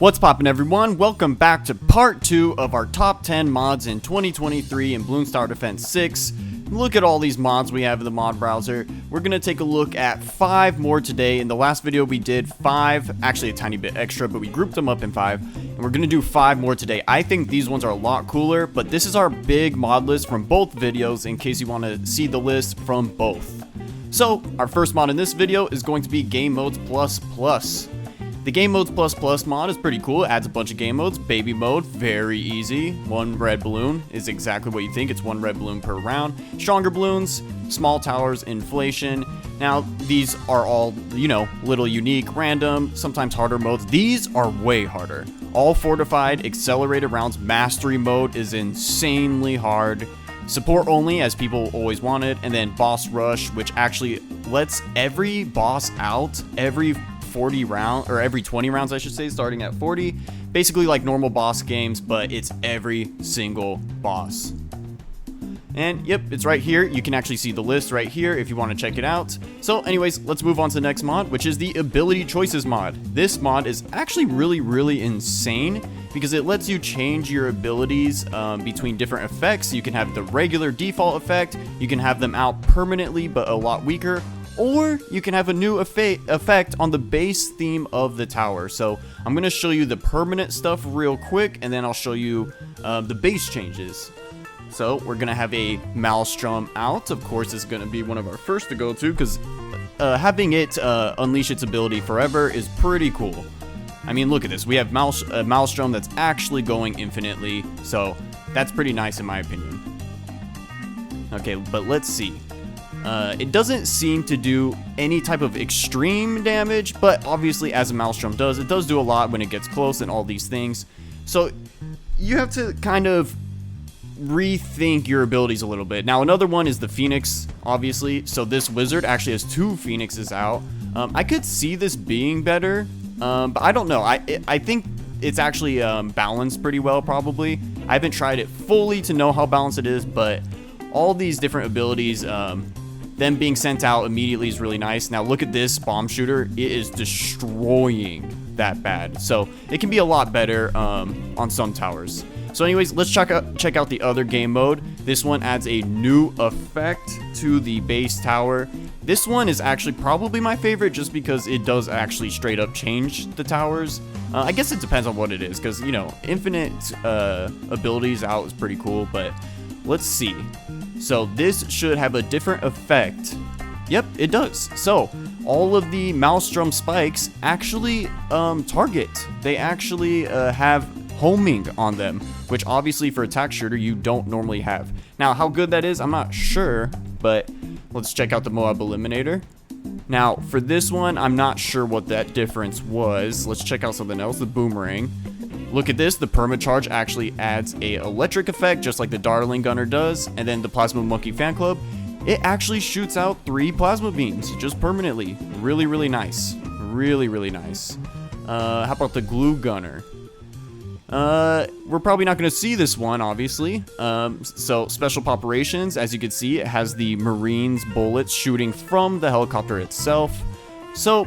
What's poppin', everyone? Welcome back to part 2 of our top 10 mods in 2023 in Bloons TD 6. Look at all these mods we have in the mod browser. We're gonna take a look at 5 more today. In the last video we did 5, actually a tiny bit extra, but we grouped them up in 5. And we're gonna do 5 more today. I think these ones are a lot cooler, but this is our big mod list from both videos in case you wanna see the list from both. So, our first mod in this video is going to be Game Modes Plus Plus. The Game Modes Plus Plus mod is pretty cool. It adds a bunch of game modes. Baby mode, very easy. 1 red balloon is exactly what you think. It's 1 red balloon per round. Stronger balloons, small towers, inflation. Now, these are all, little unique, random, sometimes harder modes. These are way harder. All fortified, accelerated rounds. Mastery mode is insanely hard. Support only, as people always wanted. And then boss rush, which actually lets every boss out every 40 round, or every 20 rounds I should say, starting at 40. Basically like normal boss games, but it's every single boss. And yep, it's right here. You can actually see the list right here if you want to check it out. So anyways, let's move on to the next mod, which is the Ability Choices mod. This mod is actually really insane because it lets you change your abilities between different effects. You can have the regular default effect, you can have them out permanently but a lot weaker, or you can have a new effect on the base theme of the tower. So I'm going to show you the permanent stuff real quick, and then I'll show you the base changes. So we're going to have a Maelstrom out. Of course, it's going to be one of our first to go to, because having it unleash its ability forever is pretty cool. I mean, look at this. We have Maelstrom that's actually going infinitely, so that's pretty nice in my opinion. Okay, but let's see. It doesn't seem to do any type of extreme damage, but obviously as a Maelstrom does, it does do a lot when it gets close and all these things. So you have to kind of rethink your abilities a little bit. Now another one is the Phoenix, obviously. So this wizard actually has 2 Phoenixes out. I could see this being better, but I don't know. I think it's actually balanced pretty well probably. I haven't tried it fully to know how balanced it is, but all these different abilities, them being sent out immediately is really nice. Now look at this bomb shooter. It is destroying that bad. So it can be a lot better on some towers. So anyways, let's check out the other game mode. This one adds a new effect to the base tower. This one is actually probably my favorite just because it does actually straight up change the towers. I guess it depends on what it is, because, infinite abilities out is pretty cool, but let's see. So this should have a different effect. Yep, it does. So all of the Maelstrom spikes actually target. They actually have homing on them, which obviously for attack shooter you don't normally have. Now how good that is, I'm not sure, but let's check out the Moab Eliminator. Now for this one, I'm not sure what that difference was. Let's check out something else, the Boomerang. Look at this, the Permacharge actually adds a electric effect just like the Darling Gunner does, and then the Plasma Monkey Fan Club, it actually shoots out 3 plasma beams just permanently. Really nice. Really nice. How about the Glue Gunner? We're probably not going to see this one, obviously. So Special Operations, as you can see, it has the Marines bullets shooting from the helicopter itself. So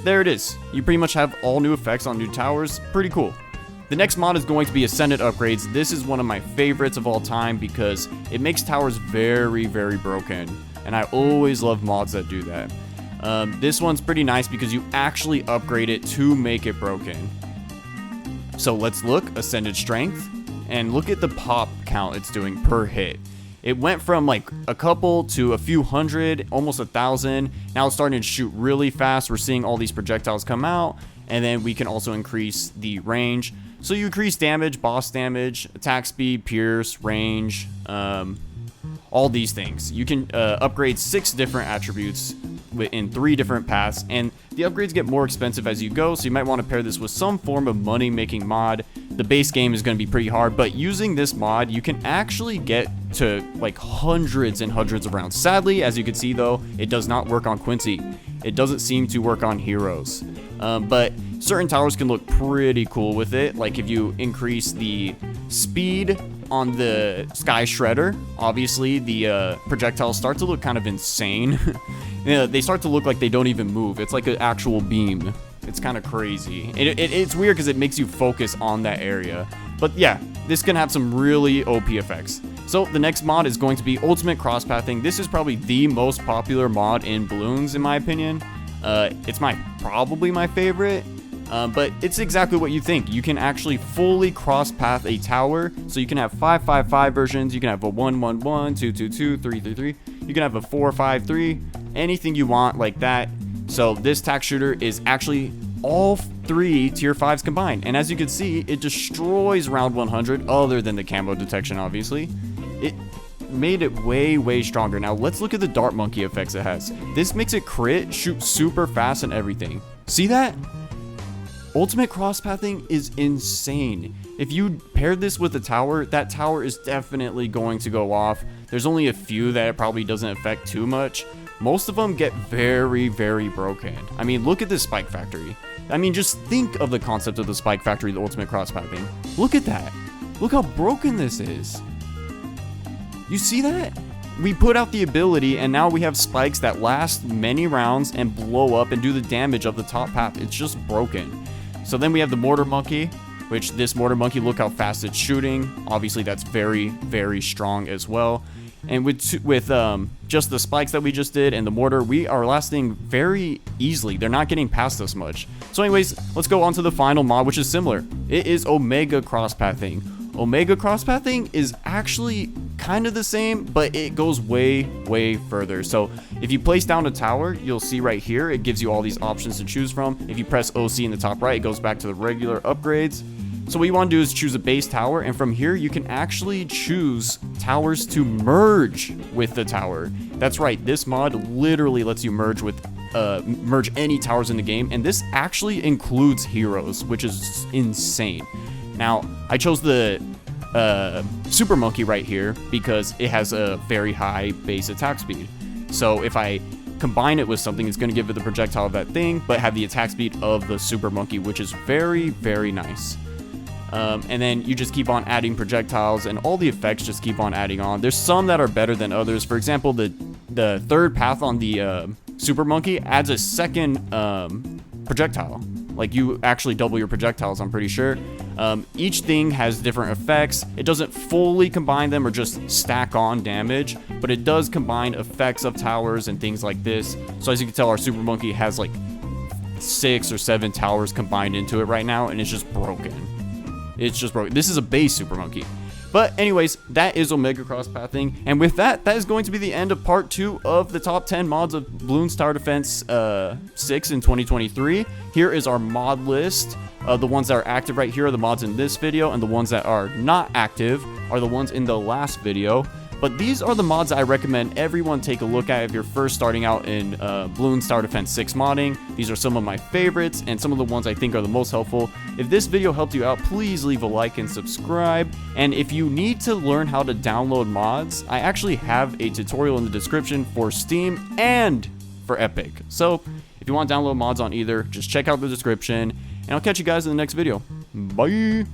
there it is. You pretty much have all new effects on new towers. Pretty cool. The next mod is going to be Ascendant upgrades. This is one of my favorites of all time because it makes towers very broken. And I always love mods that do that. This one's pretty nice because you actually upgrade it to make it broken. So let's look, Ascended Strength, and look at the pop count it's doing per hit. It went from like a couple to a few hundred, almost 1,000. Now it's starting to shoot really fast. We're seeing all these projectiles come out, and then we can also increase the range. So you increase damage, boss damage, attack speed, pierce, range, all these things. You can upgrade 6 different attributes in 3 different paths, and the upgrades get more expensive as you go, so you might want to pair this with some form of money-making mod. The base game is going to be pretty hard, but using this mod, you can actually get to like hundreds and hundreds of rounds. Sadly, as you can see though, it does not work on Quincy. It doesn't seem to work on heroes. But certain towers can look pretty cool with it. Like if you increase the speed on the Sky Shredder, obviously the projectiles start to look kind of insane. They start to look like they don't even move. It's like an actual beam. It's kind of crazy. It's weird because it makes you focus on that area. But yeah, this can have some really OP effects. So the next mod is going to be Ultimate Crosspathing. This is probably the most popular mod in Bloons, in my opinion. It's probably my favorite. But it's exactly what you think. You can actually fully cross path a tower. So you can have 5-5-5 versions. You can have a 1-1-1, 2-2-2, 3-3-3. You can have a 4-5-3, anything you want like that. So this tack shooter is actually all 3 tier 5s combined. And as you can see, it destroys round 100, other than the camo detection, obviously. It made it way stronger. Now let's look at the dart monkey effects it has. This makes it crit, shoot super fast and everything. See that? Ultimate crosspathing is insane. If you paired this with a tower, that tower is definitely going to go off. There's only a few that it probably doesn't affect too much. Most of them get very broken. I mean, look at this spike factory. I mean, just think of the concept of the spike factory, the ultimate crosspathing. Look at that. Look how broken this is. You see that? We put out the ability, and now we have spikes that last many rounds and blow up and do the damage of the top path. It's just broken. So then we have the mortar monkey, which this mortar monkey, look how fast it's shooting. Obviously that's very strong as well. And with just the spikes that we just did and the mortar, we are lasting very easily. They're not getting past us much. So anyways, let's go on to the final mod, which is similar. It is Omega Crosspathing. Omega Crosspathing is actually kind of the same, but it goes way further. So if you place down a tower, you'll see right here, it gives you all these options to choose from. If you press OC in the top right, it goes back to the regular upgrades. So what you want to do is choose a base tower, and from here you can actually choose towers to merge with the tower. That's right, this mod literally lets you merge any towers in the game, and this actually includes heroes, which is insane. Now, I chose the Super Monkey right here because it has a very high base attack speed. So if I combine it with something, it's going to give it the projectile of that thing, but have the attack speed of the Super Monkey, which is very nice. And then you just keep on adding projectiles, and all the effects just keep on adding on. There's some that are better than others. For example, the third path on the Super Monkey adds a second projectile. Like, you actually double your projectiles, I'm pretty sure. Each thing has different effects. It doesn't fully combine them or just stack on damage, but it does combine effects of towers and things like this. So as you can tell, our Super Monkey has like 6 or 7 towers combined into it right now, and it's just broken. It's just broken. This is a base Super Monkey. But anyways, that is Omega Crosspathing. And with that, that is going to be the end of part 2 of the top 10 mods of Bloons Tower Defense 6 in 2023. Here is our mod list. The ones that are active right here are the mods in this video, and the ones that are not active are the ones in the last video. But these are the mods that I recommend everyone take a look at if you're first starting out in Bloons Tower Defense 6 modding. These are some of my favorites and some of the ones I think are the most helpful. If this video helped you out, please leave a like and subscribe. And if you need to learn how to download mods, I actually have a tutorial in the description for Steam and for Epic. So if you want to download mods on either, just check out the description, and I'll catch you guys in the next video. Bye!